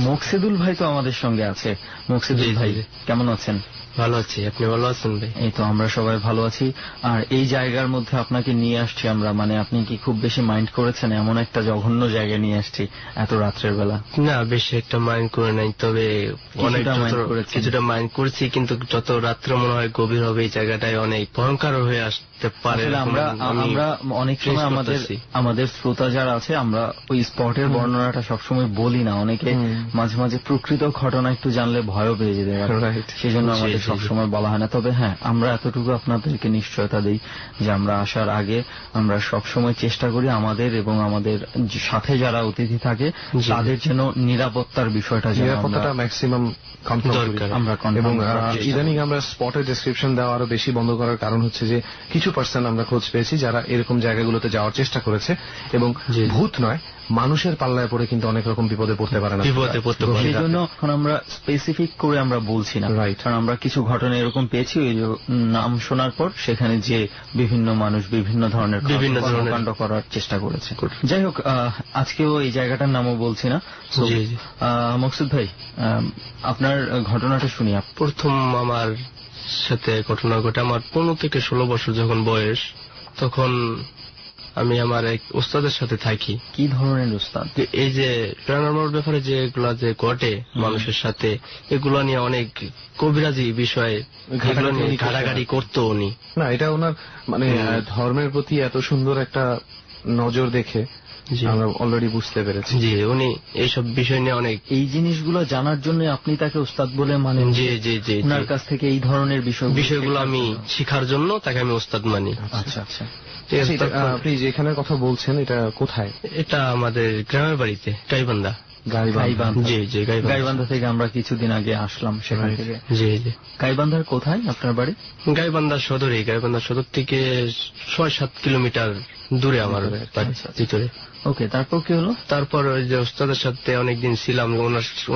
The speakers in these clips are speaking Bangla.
মকসিদুল ভাই তো আমাদের সঙ্গে আছে। মকসিদুল ভাই কেমন আছেন? ভালো আছি, আপনি ভালো আছেন ভাই? এই তো আমরা সবাই ভালো আছি। আর এই জায়গার মধ্যে আপনাকে নিয়ে আসছি আমরা, মানে আপনি কি খুব বেশি মাইন্ড করেছেন? এমন একটা জঘন্য জায়গায় নিয়ে আসছি এত রাত্রের বেলা। না, বেশি একটা মাইন্ড করে নাই, তবে কিছুটা মাইন্ড করছি, কিন্তু যত রাত্রে মনে হয় গভীর হবে এই জায়গাটায় অনেক ভয়ঙ্কর হয়ে আসতে পারে। আমরা অনেক সময় আমাদের শ্রোতা যারা আছে আমরা ওই স্পটের বর্ণনাটা সবসময় বলি না, অনেকে মাঝে মাঝে প্রকৃত ঘটনা একটু জানলে ভয়ও পেয়ে যেতে পারে, সেই জন্য আমাদের সবসময় বলা হয় না। তবে হ্যাঁ, আমরা এতটুকু আপনাদেরকে নিশ্চয়তা দিই যে আমরা আসার আগে আমরা সবসময় চেষ্টা করি আমাদের এবং আমাদের সাথে যারা অতিথি থাকে তাদের যেন নিরাপত্তার বিষয়টা ম্যাক্সিমাম এবং ইদানিং আমরা স্পটের ডেসক্রিপশন দেওয়া আরো বেশি বন্ধ করার কারণ হচ্ছে যে কিছু পার্সন আমরা খোঁজ পেয়েছি যারা এরকম জায়গাগুলোতে যাওয়ার চেষ্টা করেছে এবং ভূত নয় মানুষের পাল্লায় পড়ে কিন্তু অনেক রকম বিপদে পড়তে পারে না। সেই জন্য এখন আমরা স্পেসিফিক করে আমরা বলছি না, কারণ আমরা কিছু ঘটনা এরকম পেয়েছি ওই নাম শোনার পর সেখানে যে বিভিন্ন মানুষ বিভিন্ন ধরনের কর্মকাণ্ড করার চেষ্টা করেছে। যাই হোক, আজকেও এই জায়গাটার নামও বলছি না। মকসুদ ভাই, আপনার ঘটনাটা শুনি। প্রথম আমার সাথে ঘটনা ঘটে আমার 15 থেকে 16 বছর যখন বয়স, তখন আমি আমার এক ওস্তাদের সাথে থাকি। কি ধরনের ওস্তাদ? এই যে প্যারানরমাল ব্যাপারে যেগুলা যে ঘটে মানুষের সাথে, এগুলো নিয়ে অনেক কবিরাজি বিষয়ে ঘাটাঘাটি করতো উনি। না, এটা ওনার মানে ধর্মের প্রতি এত সুন্দর একটা নজর দেখে আমরা অলরেডি বুঝতে পেরেছি। জি, উনি এইসব বিষয় নিয়ে অনেক এই জিনিসগুলো জানার জন্য আপনি তাকে ওস্তাদ বলে মানেন? জি জি জি, ওনার কাছ থেকে এই ধরনের বিষয়গুলো আমি শিখার জন্য তাকে আমি ওস্তাদ মানি। আচ্ছা আচ্ছা, আপনি যেখানে কথা বলছেন এটা কোথায়? এটা আমাদের গ্রামের বাড়িতে, গাইবান্ধা। গাইবান্ধা থেকে আমরা কিছুদিন আগে আসলাম সেখান থেকে। জি জি। গাইবান্ধার কোথায় আপনার বাড়ি? গাইবান্ধা সদরে। গাইবান্ধা সদর থেকে 6-7 কিলোমিটার দূরে আমার ভিতরে। ওকে, তারপর কি হলো? তারপর ওই যে ওস্তাদের সাথে অনেকদিন ছিলাম,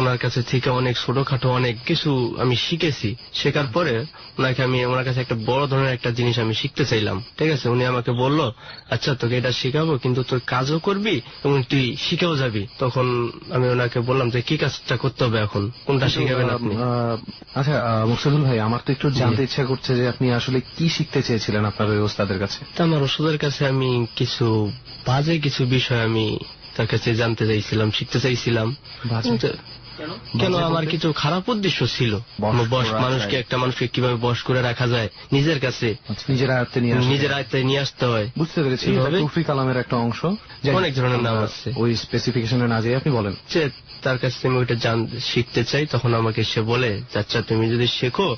ওনার কাছে থেকে অনেক ছোটখাটো অনেক কিছু আমি শিখেছি। শেখার পরে ওনার কাছে একটা বড় ধরনের একটা জিনিস আমি শিখতে চাইলাম। ঠিক আছে, উনি আমাকে বলল, আচ্ছা তোকে এটা শিখাবো, কিন্তু তোর কাজও করবি এবং তুই শিখেও যাবি। তখন আমি ওনাকে বললাম যে কি কাজটা করতে হবে, এখন কোনটা শিখাবেন আপনি? আচ্ছা মুকসিদুল ভাই, আমার তো একটু জানতে ইচ্ছা করছে যে আপনি আসলে কি শিখতে চেয়েছিলেন আপনার ওই ওস্তাদের কাছে? আমার ওস্তাদের কাছে আমি কিছু বাজে কিছু বিষয় আমি তার কাছে জানতে চাইছিলাম, শিখতে চাইছিলাম। কেন আমার কিছু খারাপ উদ্দেশ্য ছিল। একটা মানুষকে কিভাবে বশ করে রাখা যায় নিজের কাছে, নিজের আয়ত্তে নিয়ে আসতে হয়। বুঝতে পেরেছি, সুফি কালামের একটা অংশ, অনেক ধরনের নাম আছে। ওই স্পেসিফিকেশনে না যেয়ে আপনি বলেন তার কাছে আমি ওইটা শিখতে চাই। তখন আমাকে সে বলে, আচ্ছা তুমি যদি শেখো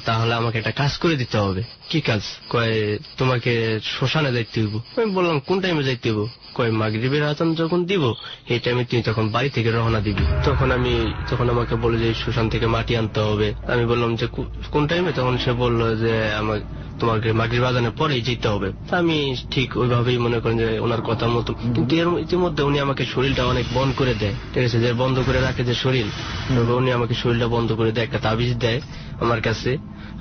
তাহলে আমাকে একটা কাজ করে দিতে হবে। কি কাজ? কয় তোমাকে শ্মশানে যাইতে হইব। আমি বললাম কোন টাইমে যাইতে হইব? কয় মাগরিবের আজান যখন দিব এই টাইমে তুমি তখন বাড়ি থেকে রওনা দিবি। তখন আমাকে বলে যে শ্মশান থেকে মাটি আনতে হবে। আমি বললাম যে কোন টাইমে? তখন সে বললো যে তোমাকে মাগরিব আজানের পরেই যেতে হবে। আমি ঠিক ওইভাবেই মনে করেন যে ওনার কথা মতো, কিন্তু ইতিমধ্যে উনি আমাকে শরীরটা অনেক বন্ধ করে দেয়। ঠিক আছে, যে বন্ধ করে রাখে যে শরীর, উনি আমাকে শরীরটা বন্ধ করে দেয়, একটা তাবিজ দেয় আমার কাছে।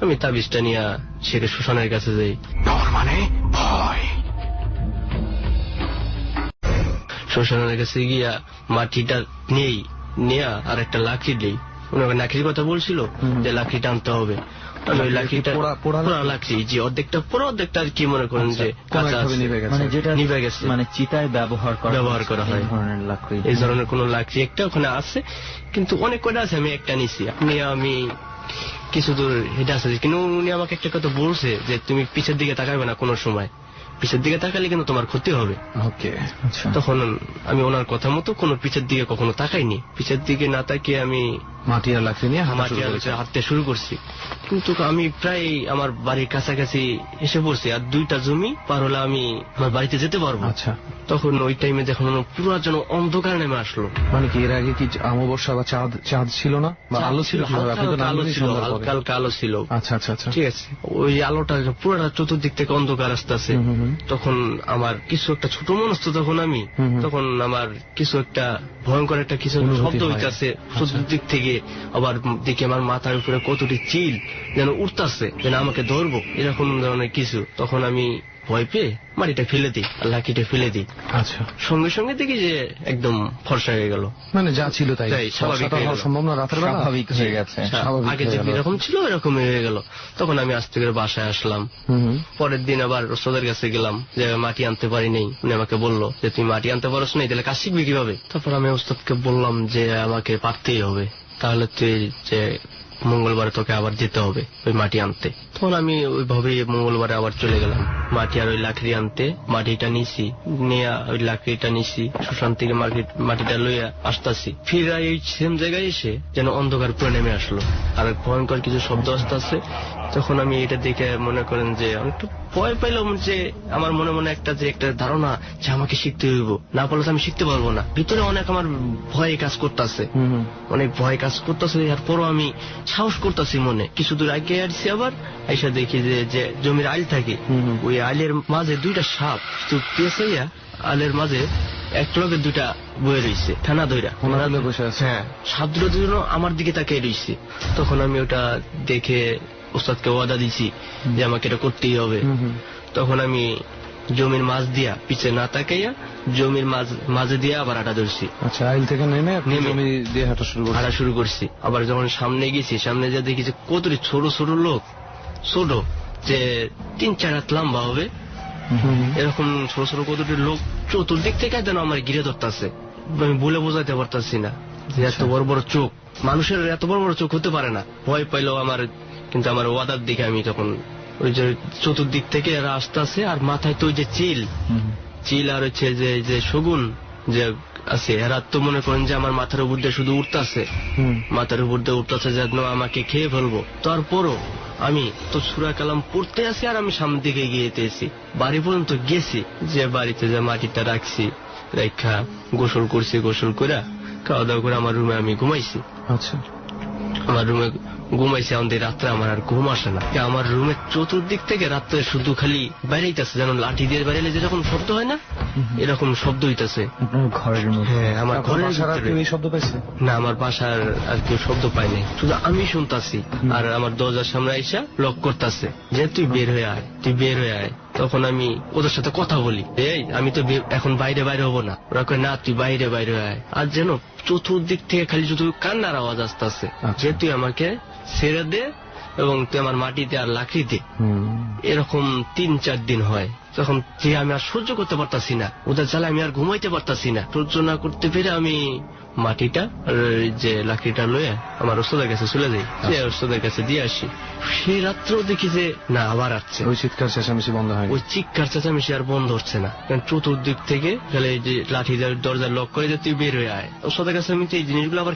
আমি তাবিজটা নিয়ে সেটা শ্মশানের কাছে যাই। মানে ভয়। শ্মশানের কাছে গিয়া মাটিটা নিয়ে আর একটা লাকড়ি নেই। উনি লাকড়ির কথা বলছিল যে লাকড়িটা আনতে হবে। ওই লাকড়িটা পোড়া লাকড়ি, যে অর্ধেকটা পুরো, অর্ধেকটা আর কি মনে করেন যে কাঁচা নিভে গেছে, মানে চিতায় ব্যবহার করা হয় লাকড়ি। এই ধরনের কোন লাকড়ি একটা ওখানে আছে, কিন্তু অনেক কয়টা আছে, আমি একটা নিছি। আমি কিছু দূর হেঁটে আসতেছি, কিন্তু উনি আমাকে একটা কথা বলছে যে তুমি পিছের দিকে তাকাবে না কোনো সময়, পিছের দিকে তাকালে কিন্তু তোমার ক্ষতি হবে। তখন আমি ওনার কথা মতো কোনো পিছের দিকে কখনো তাকাইনি। পিছের দিকে না তাকিয়ে আমি মাটি আর লাকড়ি নিয়ে হাঁটতে শুরু করছি। কিন্তু আমি প্রায় আমার বাড়ির কাছাকাছি এসে পড়ছি, আর 2টা জমি পার হলে আমি আমার বাড়িতে যেতে পারবো। আচ্ছা, তখন ওই টাইমে যখন পুরো যেন অন্ধকার নেমে আসলো। মানে কি এর আগে কি অমাবস্যা বা চাঁদ ছিল না, বা আলো ছিল? হালকা আলো ছিল। আচ্ছা আচ্ছা আচ্ছা, ঠিক আছে। ওই আলোটা পুরোটা চতুর্দিক থেকে অন্ধকার আসতেছে। তখন আমার কিছু একটা ছোট মানুষ তো তখন আমি, তখন আমার কিছু একটা ভয়ঙ্কর একটা কিছু শব্দ হইতেছে চতুর্দিক থেকে। আবার দেখি আমার মাথার উপরে কতটি চিল যেন উঠতেছে, যেন আমাকে ধরবো, এরকম ধরনের কিছু। তখন আমি ভয় পেয়ে মাটিটা ফেলে দিই, লাঠিটা ফেলে দিই। আচ্ছা, সঙ্গে সঙ্গে দেখি যে একদম ফর্সা হয়ে গেল, মানে যা ছিল তাই স্বাভাবিক সম্ভব না, রাতের বেলা স্বাভাবিক হয়ে গেছে, আগে যে এরকম ছিল এরকমই হয়ে গেল। তখন আমি আস্তে করে বাসায় আসলাম। পরের দিন আবার ওস্তাদের কাছে গেলাম যে মাটি আনতে পারি নাই। উনি আমাকে বললো যে তুই মাটি আনতে পারছ না, তাহলে কাজ শিখবি কিভাবে? তারপর আমি ওস্তাদকে বললাম যে আমাকে পারতেই হবে, তাহলে তুই যে মঙ্গলবারে তোকে আবার যেতে হবে ওই মাটি আনতে। তখন আমি ওইভাবেই মঙ্গলবারে আবার চলে গেলাম মাটি আর ওই লাকড়ি আনতে। মাটিটা নিছি, নিয়ে ওই লাকড়িটা নিছি, শ্মশান থেকে মাটিটা লইয়া আসতেছি। ফিরা এই সেম জায়গায় এসে যেন অন্ধকার পুরো নেমে আসলো, আর ভয়ঙ্কর কিছু শব্দ আসতেছে। তখন আমি এটা দেখে মনে করেন যে অনেকটা ভয় পাইলাম, যে আমার মনে মনে একটা ধারণা যে আমাকে শিখতে হইব, না পারলে তো আমি শিখতে পারবো না। ভিতরে অনেক আমার ভয় কাজ করতেছে, অনেক ভয় কাজ করতেছে। এরপরও আমি সাহস করতেছি মনে। কিছু দূর আগে আসছি, আবার আইসা দেখি যে জমির আইল থাকে, ওই আইলের মাঝে দুইটা সাপ পেঁচাইয়া আইলের মাঝে এক লগে দুইটা বয়ে রয়েছে টানা দইরা। হ্যাঁ, সাপ দুটো আমার দিকে তাকিয়ে রয়েছে। তখন আমি ওটা দেখে ওস্তাদকে ওয়াদা দিছি যে আমাকে এটা করতেই হবে। তখন আমি জমির মাছ দিয়া পিছে না তাকাইয়া জমির মাঝে দিয়ে আবার হাঁটা ধরছি। আচ্ছা, আইল থেকে নেমে জমি দিয়ে হাঁটা শুরু করছি। আবার যখন সামনে গেছি, সামনে যা দেখি যে কতটি ছোট ছোট লোক, ছোট যে 3-4 হাত লম্বা হবে এরকম ছোট ছোট কতটি লোক চতুর্দিক থেকে যেন আমার ঘিরে ধরতেছে। আমি বলে বোঝাতে পারতাছি না যে এত বড় বড় চোখ, মানুষের এত বড় বড় চোখ হতে পারে না। ভয় পাইলো আমার, কিন্তু আমার ওয়াদার দিকে আমি তখন ওই যে চতুর্দিক থেকে এরা আসতেছে, আর মাথায় তো ওই যে চিল আর হচ্ছে যে শগুন যে আছে, এরা তো মনে করেন যে আমার মাথার উপর দিয়ে শুধু উঠতেছে, মাথার উপর দিয়ে উঠতেছে যেন আমাকে খেয়ে ফেলবো। তারপরও আমি তো সূরা কালাম পড়তে আসি, আর আমি সামনের দিকে গিয়েছি। বাড়ি পর্যন্ত গেছি, যে বাড়িতে যে মাটিটা রাখছি, রেখা গোসল করছি, গোসল করে খাওয়া দাওয়া করে আমার রুমে আমি ঘুমাইছি। আচ্ছা, আমার রুমে ঘুমাইছে। আমাদের রাত্রে আমার আর ঘুম আসে না। আমার রুমের চতুর্দিক থেকে রাত্রে শুধু খালি বাইরেইতেছে, যেন লাঠি দিয়ে বাইরে যেরকম শব্দ হয় না, এরকম শব্দ হইতেছে ঘরের মধ্যে। হ্যাঁ, আমার ঘরের শব্দ পাইছে না, আমার বাসার আর কেউ শব্দ পায় নাই, শুধু আমি শুনতাছি। আর আমার দরজার সামনে আইসা লক করতেছে যে তুই বের হয়ে আয়, তুই বের হয়ে আয়। তখন আমি ওদের সাথে কথা বলি, এই আমি তো এখন বাইরে হবো না। ওরা কয় না, তুই বাইরে আয়। আর যেন চতুর্দিক থেকে খালি শুধু কান্নার আওয়াজ আসতেছে যে তুই আমাকে ছেড়ে দে এবং তুই আমার মাটিতে আর লাকড়িতে। এরকম 3-4 দিন হয়। তখন যে আমি আর সহ্য করতে পারতাছি না, ওদের জ্বালা আমি আর ঘুমাইতে পারতাছি না। সহ্য না করতে পেরে আমি মাটিটা যে লাকড়িটা লয়ে আমার ওস্তাদের কাছে চলে যাই, যে ওস্তাদের কাছে দিয়ে আসি। সেই রাত্রেও দেখি যে না, আবার আসছে। ওই চিৎকার চেঁচামেচি বন্ধ হয়, ওই চিৎকার চেঁচামেচি আর বন্ধ হচ্ছে না। কারণ চতুর্দিক থেকে খালি যে লাঠি দরজা লক করে যে তুই বের হয়ে আয়। ওস্তাদের কাছে আমি এই জিনিসগুলো আবার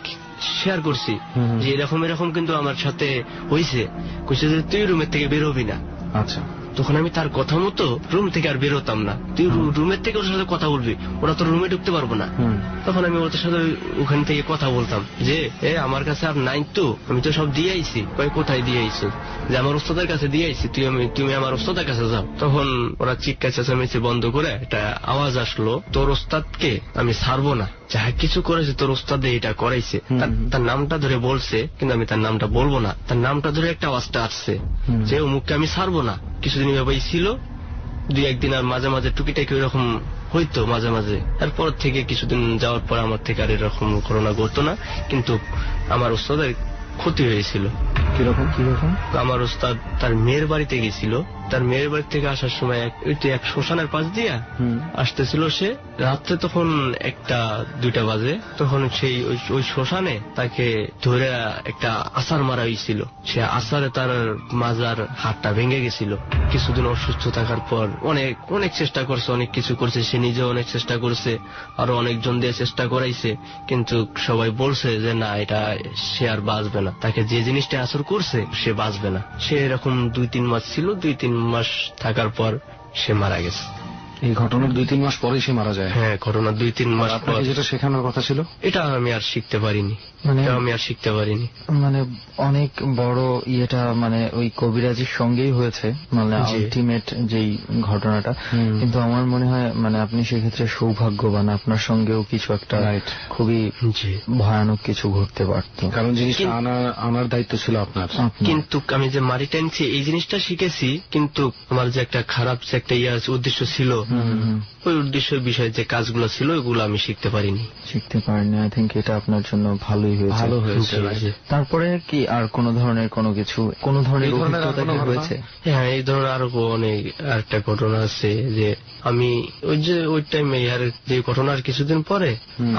শেয়ার করছি যে এরকম কিন্তু আমার সাথে হয়েছে। কইছে যে তুই রুমের থেকে বের হবি না। আচ্ছা, তখন আমি তার কথা মতো রুম থেকে আর বেরোতাম না। তুই রুমের থেকে ওর সাথে কথা বলবি, ওরা তো রুমে ঢুকতে পারবো না। তখন আমি ওদের সাথে ওখান থেকে কথা বলতাম যে আমার কাছে আর নাই তো, আমি তো সব দিয়ে আইছি। কোথায় দিয়ে আইছো? যে আমার ওস্তাদের কাছে দিয়ে আইছি, তুমি আমার ওস্তাদের কাছে যাও। তখন ওরা চিৎকার চেঁচামেচি বন্ধ করে একটা আওয়াজ আসলো, তোর ওস্তাদকে আমি ছাড়বো না, যা কিছু করেছে তোর ওস্তাদে এটা করাইছে। তার নামটা ধরে বলছে, কিন্তু আমি তার নামটা বলবো না। তার নামটা ধরে একটা আওয়াজটা আসছে যে অমুককে আমি ছাড়বো না। কিছুদিন এভাবেই ছিল, 2-1 দিন আর মাঝে মাঝে টুকিটাকি ওইরকম হইতো মাঝে মাঝে। তারপর থেকে কিছুদিন যাওয়ার পর আমার থেকে আর এরকম ঘটনা ঘটতো না, কিন্তু আমার ওস্তাদের ক্ষতি হয়েছিল। কিরকম? আমার ওস্তাদ তার মেয়ের বাড়িতে গেছিল। তার মেয়ের বাড়ি থেকে আসার সময় এক শ্মশানের পাশ দিয়া আসতেছিল সে রাত্রে। তখন 1-2টা বাজে। তখন সেই ওই শ্মশানে তাকে ধরে একটা আছাড় মারা হয়েছিল। সে আছাড়ে তার মাজার হাতটা ভেঙে গেছিল। কিছুদিন অসুস্থ থাকার পর অনেক চেষ্টা করছে, অনেক কিছু করছে। সে নিজে অনেক চেষ্টা করছে, আরো অনেকজন দিয়ে চেষ্টা করাইছে, কিন্তু সবাই বলছে যে না, এটা সে আর বাঁচবে না। তাকে যে জিনিসটা আসর করছে সে বাঁচবে না। সে এরকম 2-3 মাস ছিল। 2-3 মাস থাকার পর সে মারা গেছে। এই ঘটনার 2-3 মাস পরে সে মারা যায়? হ্যাঁ, ঘটনার 2-3 মাস পর। যেটা শেখানোর কথা ছিল এটা আমি আর শিখতে পারিনি, মানে অনেক বড় ইয়েটা মানে ওই কবিরাজির সঙ্গেই হয়েছে, মানে আলটিমেট যেই ঘটনাটা। কিন্তু আমার মনে হয় মানে আপনি সেক্ষেত্রে সৌভাগ্যবান, আপনার সঙ্গেও কিছু একটা খুবই ভয়ানক কিছু ঘটতে পারত, কারণ জিনিসটা আনার দায়িত্ব ছিল আপনার। কিন্তু আমি যে মারি টানছি এই জিনিসটা শিখেছি, কিন্তু আমার যে একটা খারাপ যে একটা উদ্দেশ্য ছিল, ওই উদ্দেশ্যের বিষয়ে যে কাজগুলো ছিল ওইগুলো আমি শিখতে পারিনি। আই থিঙ্ক এটা আপনার জন্য ভালোই হয়েছে। তারপরে কি আর কোন ধরনের অভিজ্ঞতা হয়েছে? হ্যাঁ, এই ধরনের আরো অনেক একটা ঘটনা আছে যে আমি ওই টাইমে যে ঘটনার কিছুদিন পরে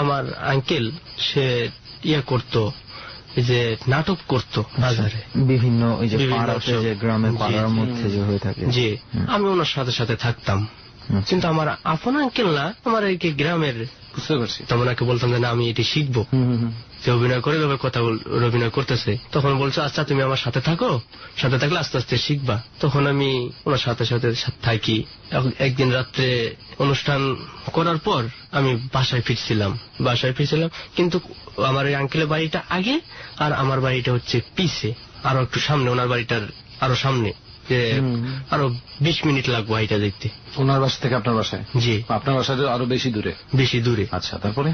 আমার আঙ্কেল সে করতো, যে নাটক করতো বাজারে বিভিন্ন ওই যে গ্রামে পাড়ার মধ্যে যে হয়ে থাকে, যে আমি ওনার সাথে সাথে থাকতাম। কিন্তু আমার আপন আঙ্কেল না, আমার এই গ্রামের, বুঝতে পারছি। তখন ওনাকে বলতাম যে না আমি এটি শিখবো, যে অভিনয় করে অভিনয় করতেছে। তখন বলছো আচ্ছা তুমি আমার সাথে থাকো, সাথে থাকলে আস্তে আস্তে শিখবা। তখন আমি ওনার সাথে সাথে থাকি। একদিন রাত্রে অনুষ্ঠান করার পর আমি বাসায় ফিরছিলাম, কিন্তু আমার এই আঙ্কেলের বাড়িটা আগে আর আমার বাড়িটা হচ্ছে পিছে, আরো একটু সামনে, ওনার বাড়িটার আরো সামনে, যে আরো 20 মিনিট লাগবে এটা দেখতে। ওনার বাসা থেকে আপনার বাসায়? জি। আপনার বাসায় আরো বেশি দূরে? আচ্ছা, তারপরে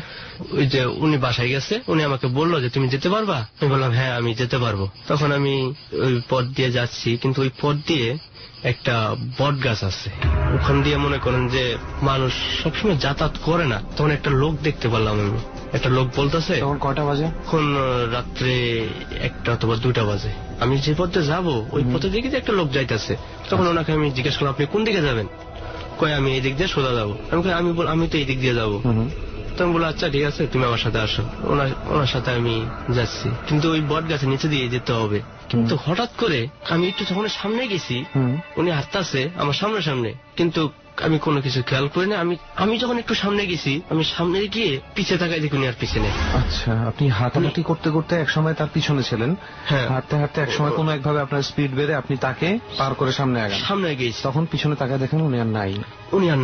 ওই যে উনি বাসায় গেছে, উনি আমাকে বললো যে তুমি যেতে পারবা? আমি বললাম হ্যাঁ আমি যেতে পারবো। তখন আমি ওই পথ দিয়ে যাচ্ছি, কিন্তু ওই পথ দিয়ে একটা বট গাছ আছে, ওখান দিয়ে মনে করেন যে মানুষ সবসময় যাতায়াত করে না। তখন একটা লোক দেখতে পারলাম আমি, একটা লোক বলতেছে। তখন কয়টা বাজে? এখন রাত্রে 1টা অথবা 2টা বাজে। আমি যে পথে যাবো ওই পথে দেখি যে একটা লোক যাইতেছে। তখন ওনাকে আমি জিজ্ঞেস করলাম আপনি কোন দিকে যাবেন? কয় আমি এই দিক দিয়ে সোজা যাবো। আমি তো এই দিক দিয়ে যাবো। তখন বললো আচ্ছা ঠিক আছে তুমি আমার সাথে আসো। ওনার সাথে আমি যাচ্ছি, কিন্তু ওই বট গাছের নিচে দিয়ে যেতে হবে। কিন্তু হঠাৎ করে আমি একটু যখন সামনে গেছি, উনি হাঁটতেছে আমার সামনে, কিন্তু আমি কোনো কিছু খেয়াল করি না। আমি যখন একটু সামনে গেছি, আমি সামনে গিয়ে পিছিয়ে তাকাই দেখি উনি আর পিছনে। আচ্ছা, আপনি হাঁটাহাঁটি করতে করতে একসময় তার পিছনে ছিলেন? হ্যাঁ, হাঁটতে হাঁটতে একসময় কোনো একভাবে আপনার স্পিড বেড়ে আপনি তাকে পার করে সামনে গেছি। তখন পিছনে তাকায় দেখেন উনি আর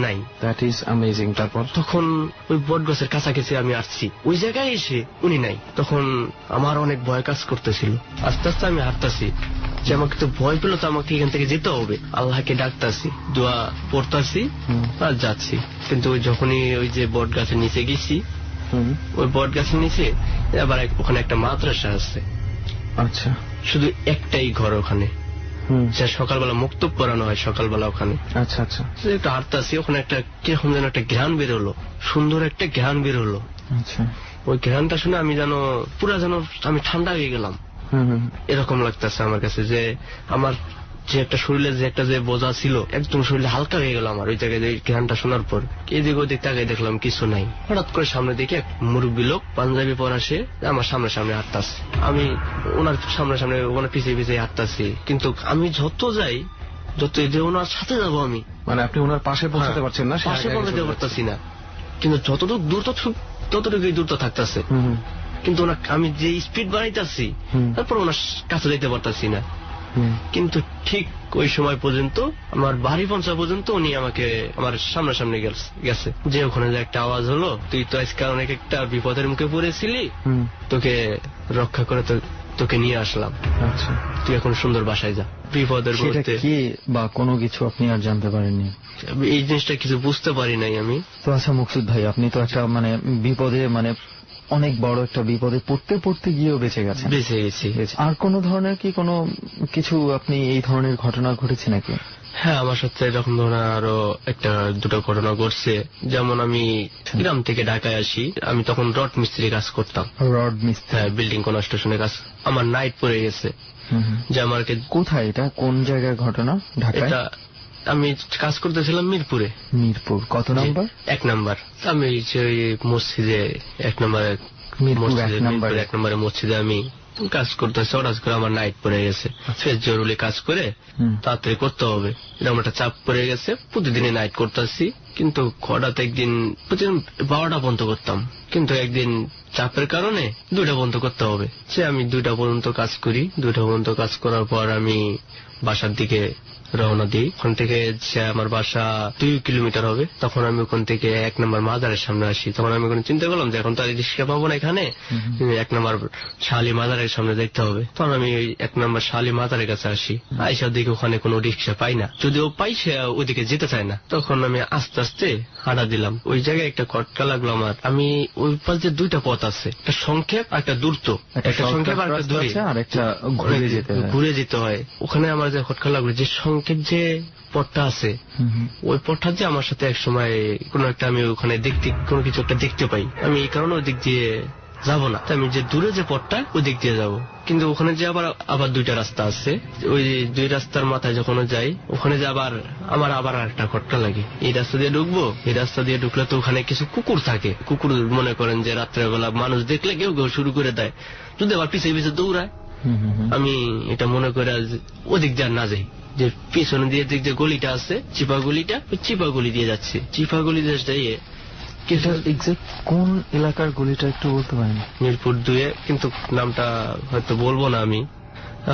নাই। That is amazing. তারপর তখন ওই বট গাছের কাছাকাছি আমি আসছি, ওই জায়গায় এসে উনি নাই। তখন আমার অনেক ভয় কাজ করতেছিল। আস্তে আস্তে আমি হাঁটতাছি, যে আমাকে তো ভয় পেলো, তো আমাকে এখান থেকে যেতে হবে। আল্লাহকে ডাকতাছি, দোয়া পড়তাছি আর যাচ্ছি। কিন্তু যখনই ওই যে বট গাছের নিচে গেছি, ওই বট গাছের নিচে আবার ওখানে একটা মাদ্রাসা আছে। আচ্ছা, শুধু একটাই ঘর ওখানে, যা সকালবেলা মুক্তব পড়ানো হয় সকালবেলা ওখানে। আচ্ছা আচ্ছা, একটু হাঁটতাছি, ওখানে একটা কিরকম যেন একটা ঘ্রাণ বেরোলো, সুন্দর একটা ঘ্রাণ বেরোলো। আচ্ছা, ওই ঘ্রাণটা শুনে আমি আমি ঠান্ডা হয়ে গেলাম। এরকম লাগতেছে আমার কাছে, যে আমার যে একটা শরীরে যে একটা যে বোঝা ছিল একদম শরীরে হালকা হয়ে গেল আমার। ওই জায়গায় ঘ্রাণটা শোনার পর এদিক ওদিক তাকাই দেখলাম কিছু নাই। হঠাৎ করে সামনে দেখি এক মুরব্বী লোক পাঞ্জাবি পরা সে আমার সামনে হাঁটতাছে। আমি ওনার সামনে ওনার পিছিয়ে হাঁটতাছি, কিন্তু আমি যত ওনার সাথে যাবো আমি, মানে আপনি ওনার পাশে পৌঁছাতে পারছেন না? পাশে পৌঁছাতে পারতাছি না, কিন্তু যতটুকু ততটুকুই দূরত্ব থাকতেছে। কিন্তু আমি যে স্পিড বাড়াইতেছি, তারপর ওনার কাছে যেতে পারতাছি না। কিন্তু ঠিক ওই সময় পর্যন্ত, আমার বাড়ি পৌঁছা পর্যন্ত উনি আমাকে আমার সামনাসামনি গেছে, যে ওখানে যে একটা আওয়াজ হলো, তুই তো আজকে অনেক একটা বিপদের মুখে পড়েছিলি, তোকে রক্ষা করে তোকে নিয়ে আসলাম। আচ্ছা, তুই এখন সুন্দর বাসায় যা। বিপদের মধ্যে কি বা কোনো কিছু আপনি আর জানতে পারেননি? এই জিনিসটা কিছু বুঝতে পারি নাই আমি। তো আচ্ছা মুকসুদ ভাই, আপনি তো একটা মানে বিপদে, মানে অনেক বড় একটা বিপদে পড়তে গিয়েও বেঁচে গেছি। আর কোন ধরনের কি কোনো কিছু আপনি এই ধরনের ঘটনা ঘটেছে নাকি? হ্যাঁ, আমার সাথে এরকম ধরনের আরো দুটো ঘটনা ঘটছে। যেমন আমি গ্রাম থেকে ঢাকায় আসি, আমি তখন রড মিস্ত্রি কাজ করতাম। রড মিস্ত্রি? হ্যাঁ, বিল্ডিং কনস্ট্রাকশনের কাজ। আমার নাইট পড়ে গেছে। যে আমাকে কোথায়, এটা কোন জায়গার ঘটনা? ঢাকায়? আমি কাজ করতেছিলাম মিরপুর। কত নাম্বার? 1 নাম্বার। আমি মসজিদে 1 নম্বরে মসজিদে আমি কাজ করতেছি। হঠাৎ করে আমার নাইট পড়ে গেছে। জরুরি কাজ করে তাড়াতাড়ি করতে হবে, এরকম একটা চাপ পড়ে গেছে। প্রতিদিনই নাইট করতেছি, কিন্তু হঠাৎ একদিন প্রতিদিন 12টা পর্যন্ত করতাম, কিন্তু একদিন চাপের কারণে 2টা পর্যন্ত করতে হবে। সে আমি 2টা পর্যন্ত কাজ করি। 2টা পর্যন্ত কাজ করার পর আমি বাসার দিকে রওনা দিই। ওখান থেকে আমার বাসা 2 কিলোমিটার হবে। তখন আমি ওখান থেকে 1 নম্বর মাজারের সামনে আসি। তখন আমি ওখানে চিন্তা করলাম যে এখন তো আর রিক্সা পাবো না এখানে, 1 নম্বর শালি মাজারের সামনে দেখতে হবে। তখন আমি 1 নম্বর শালি মাজারের কাছে আসি। আইসার দিকে ওখানে কোনো রিক্সা পাই না, যদিও পাই সে ওইদিকে যেতে চায় না। তখন আমি আস্তে আস্তে হাঁটা দিলাম। ওই জায়গায় একটা খটকা লাগলো আমার। আমি ওই পাশে 2টা পথ আছে, একটা সংক্ষেপ আর একটা দ্রুত। একটা সংক্ষেপ আর একটা দূরে, আর একটা ঘুরে যেতে হয়। ওখানে আমার যে খটকা লাগলো যে সংক্ষেপ যে পথটা আছে, ওই পথটা যে আমার সাথে এক সময় কোন একটা আমি ওখানে কোনো কিছু একটা দেখতে পাই। আমি এই কারণে ওই দিক দিয়ে যাবো না, আমি যে দূরে যে পথটা ওই দিক দিয়ে যাবো। কিন্তু ওখানে যে আবার 2টা রাস্তা আছে। ওই 2 রাস্তার মাথায় যখন যাই, ওখানে যে আবার একটা খটকা লাগে। এই রাস্তা দিয়ে ঢুকবো, এই রাস্তা দিয়ে ঢুকলে তো ওখানে কিছু কুকুর থাকে। কুকুর মনে করেন যে রাত্রেবেলা মানুষ দেখলে কেউ শুরু করে দেয়, যদি আবার পিছিয়ে পিছিয়ে দৌড়ায়। আমি এটা মনে করে ওদিক দিয়ে না যাই, যে পিছনে দিয়ে দিক যে গলিটা আছে চিপা গলিটা, ওই চিপা গলি দিয়ে যাচ্ছে। চিপা গলি দিয়ে যাইয়ে কোন এলাকার গলিটা একটু বলতে পারেন? মিরপুর 2, কিন্তু নামটা হয়তো বলবো না আমি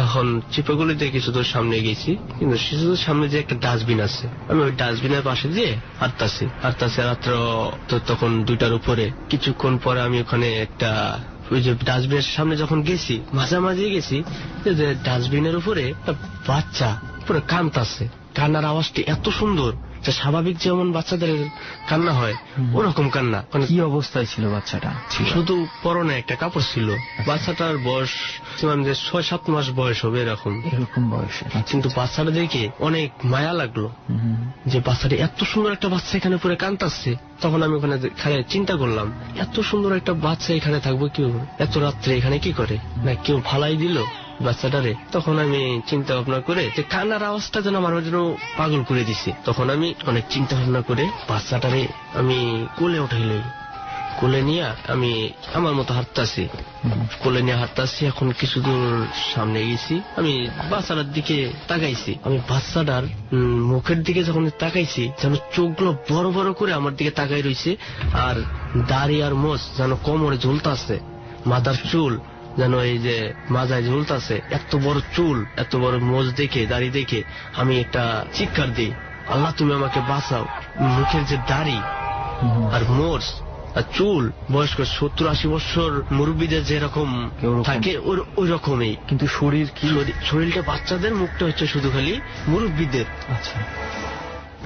এখন। চিপাগুলিতে কিছু দূর সামনে গেছি, কিন্তু কিছু দূর সামনে যে একটা ডাস্টবিন আছে, আমি ওই ডাস্টবিনের পাশে দিয়ে হাঁটতাছি রাত্র তো তখন 2টার উপরে। কিছুক্ষণ পরে আমি ওখানে একটা ওই যে ডাস্টবিনের সামনে যখন গেছি, মাঝামাঝি গেছি, যে ডাস্টবিনের উপরে একটা বাচ্চা পুরো কাঁদতাছে। কান্নার আওয়াজটি এত সুন্দর, স্বাভাবিক যেমন বাচ্চাদের কান্না হয় ওরকম কান্না। কি অবস্থায় ছিল বাচ্চাটা? শুধু পরনে একটা কাপড় ছিল। বাচ্চাটার বয়স 6-7 মাস বয়স হবে, এরকম বয়সে। কিন্তু বাচ্চাটা দেখে অনেক মায়া লাগলো, যে বাচ্চাটা এত সুন্দর একটা বাচ্চা এখানে পুরো কাঁদতাছে। তখন আমি ওখানে খালি চিন্তা করলাম, এত সুন্দর একটা বাচ্চা এখানে থাকবো কেউ এত রাত্রে এখানে কি করে, না কেউ ফালাই দিল বাচ্চাটারে। তখন আমি চিন্তা ভাবনা করে যে কান্নার আওয়াজটা যেন আমার জন্য পাগল করে দিছে। তখন আমি অনেক চিন্তা ভাবনা করে বাচ্চাটারে আমি কোলে উঠাইলই। কোলে নিয়ে আমি আমার মতো হাঁটতাছি, কোলে নিয়ে হাঁটতাছি। এখন কিছু দূর সামনে গেছি, আমি বাচ্চাটার দিকে তাকাইছি। আমি বাচ্চাটার মুখের দিকে যখন তাকাইছি, যেন চোখগুলো বড় বড় করে আমার দিকে তাকাই রয়েছে, আর দাড়ি আর মোচ যেন কোমরে ঝুলতাছে, মাথার চুল যেন এই যে মাজায় ঝুলতাছে। এত বড় চুল, এত বড় মোজ দেখে, দাড়ি দেখে আমি একটা চিৎকার দিই, আল্লাহ তুমি আমাকে বাঁচাও। মুখের যে দাড়ি আর মোজ আর চুল, বয়স্ক 70-80 বছর মুরব্বীদের যেরকম থাকে ওই রকমই, কিন্তু শরীরটা বাচ্চাদের, মুখটা হচ্ছে শুধু খালি মুরব্বীদের। আচ্ছা,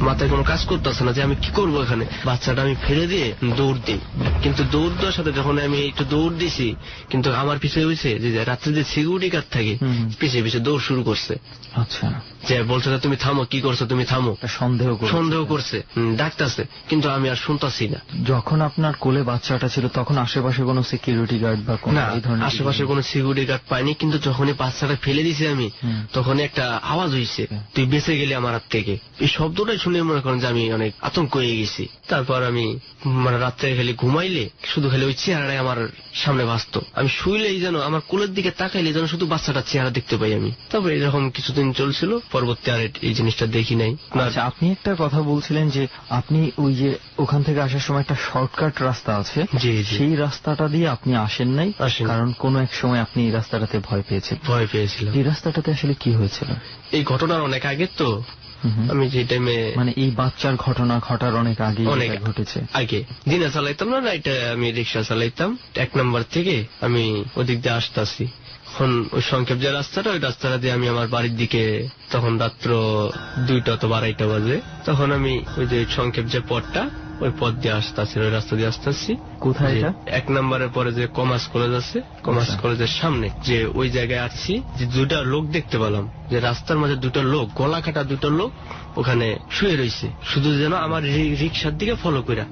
মাথায় কোনো কাজ করতেছে না যে আমি কি করবো এখানে। বাচ্চাটা আমি ফেলে দিয়ে দৌড় দিই, কিন্তু দৌড় দেওয়ার সাথে যখন আমি একটু দৌড় দিছি, কিন্তু আমার পিছিয়ে হয়েছে যে রাত্রে যে সিকিউরিটি গার্ড থাকে, পিছিয়ে পিছিয়ে দৌড় শুরু করছে। আচ্ছা, যে বলছে তুমি থামো, কি করছো তুমি থামো, সন্দেহ করছে, ডাকতেছে, কিন্তু আমি আর শুনতাছি না। যখন আপনার কোলে বাচ্চাটা ছিল তখন আশেপাশে কোনো সিকিউরিটি গার্ড বা কোনো আশেপাশে কোনো সিকিউরিটি গার্ড পাইনি, কিন্তু যখনই বাচ্চাটা ফেলে দিছি আমি, তখন একটা আওয়াজ হয়েছে, তুই বেঁচে গেলি আমার হাত থেকে। এই শব্দটাই শুনে মনে করেন যে আমি অনেক আতঙ্ক হয়ে গেছি। তারপর আমি রাত্রে খালি ঘুমাইলে শুধু খালি ওই চেহারাটাই আমার সামনে ভাসত। আমি শুইলেই যেন আমার কোলের দিকে তাকাইলে যেন শুধু বাচ্চাটার চেহারা দেখতে পাই আমি। তারপর এরকম কিছুদিন চলছিল, পরবর্তী আর এই জিনিসটা দেখি নাই। আচ্ছা, আপনি একটা কথা বলছিলেন যে আপনি ওই যে ওখান থেকে আসার সময় একটা শর্টকাট রাস্তা আছে, সেই রাস্তাটা দিয়ে আপনি আসেন নাই, কারণ কোন এক সময় আপনি এই রাস্তাটাতে ভয় পেয়েছিলেন। এই রাস্তাটাতে আসলে কি হয়েছিল? এই ঘটনার অনেক আগে তো, আমি যে টাইমে এই বাচ্চার ঘটনা ঘটার অনেক আগে ঘটেছে। আগে দিনে চালাইতাম না, এটা আমি রিক্সা চালাইতাম 1 নম্বর থেকে। আমি ওদিক দিয়ে আসতেছি, এখন ওই সংক্ষেপ যে রাস্তাটা, ওই রাস্তাটা দিয়ে আমি আমার বাড়ির দিকে, তখন রাত্র 2টা অথবা 2:30 বাজে, তখন আমি ওই যে সংক্ষেপ যে পথটা, ওই পথ দিয়ে আসতেছি, ওই রাস্তা দিয়ে আসতেছি। কোথায়? 1 নম্বরের পরে যে কমার্স কলেজ আছে, কমার্স কলেজের সামনে যে ওই জায়গায় আসছি, যে 2টা লোক দেখতে পেলাম, যে রাস্তার মাঝে 2টা লোক, গলা কাটা 2টা লোক ওখানে শুয়ে রয়েছে, শুধু যেন আমার রিক্সার দিকে ফলো করে।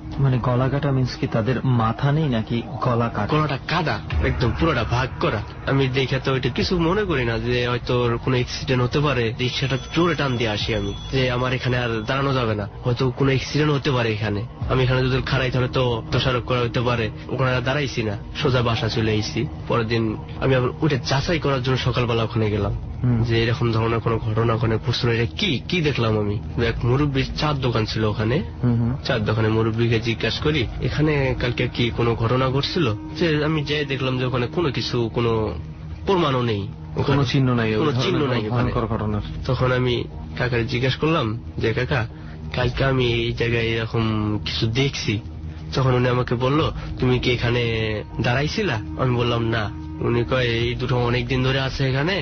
গলা কাটা মিন্স কি তাদের মাথা নেই নাকি গলা কাটা? গলাটা কাটা, একদম পুরোটা ভাগ করা। আমি দেখে তো ওইটা কিছু মনে করি না যে হয়তো কোনো অ্যাক্সিডেন্ট হতে পারে। রিক্সাটা জোরে টান দিয়ে আসি আমি, যে আমার এখানে আর দাঁড়ানো যাবে না, হয়তো কোনো অ্যাক্সিডেন্ট হতে পারে এখানে। আমি এখানে যদি খাড়াই তাহলে তো দোষারোপ করা হতে পারে। ওখানে দাঁড়াইছি না, সোজা বাসা চলে এসেছি। পরের দিন আমি উঠে যাচাই করার জন্য সকালবেলা ওখানে গেলাম, যে এরকম ধরনের কোনো ঘটনা ওখানে ঘটছিল। এটা কি দেখলাম আমি, এক মুরব্বীর চার দোকান ছিল ওখানে, চার দোকানে মুরব্বীকে জিজ্ঞাসা করি এখানে কালকে কি কোনো ঘটনা ঘটছিল। যে আমি যাই দেখলাম যে ওখানে কোনো কিছু, কোনো প্রমাণও নেই, কোনো চিহ্ন নাই, কোনো চিহ্ন নাই ভয়ঙ্কর ঘটনার। তখন আমি কাকার জিজ্ঞাসা করলাম যে কাকা কালকে আমি এই জায়গায় এরকম কিছু দেখছি। তখন উনি আমাকে বলল তুমি কি এখানে দাঁড়াইছিলা? আমি বললাম না। উনি কয় এই দুটো অনেকদিন ধরে আছে এখানে,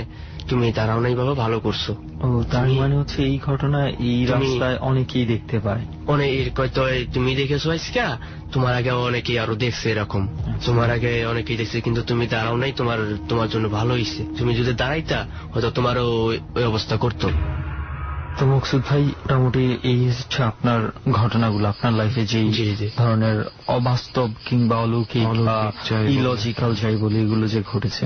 তুমি দাঁড়াও নাই বাবা, ভালো করছো। ও তার মানে হচ্ছে এই ঘটনা এই রাস্তায় অনেকেই দেখতে পায়। অনেক কয় তো তুমি দেখেছো আজকা, তোমার আগে অনেকেই আরো দেখছে এরকম, তোমার আগে অনেকেই দেখছে, কিন্তু তুমি দাঁড়াও নাই, তোমার জন্য ভালো হয়েছে। তুমি যদি দাঁড়াইতা হয়তো তোমারও ওই অবস্থা করতো। তো মকসুদ ভাই মোটামুটি এই হচ্ছে আপনার ঘটনাগুলো, আপনার লাইফে যে ধরনের অবাস্তব কিংবা অলৌকিক বা ইলজিক্যাল যাই বলি এগুলো যে ঘটেছে।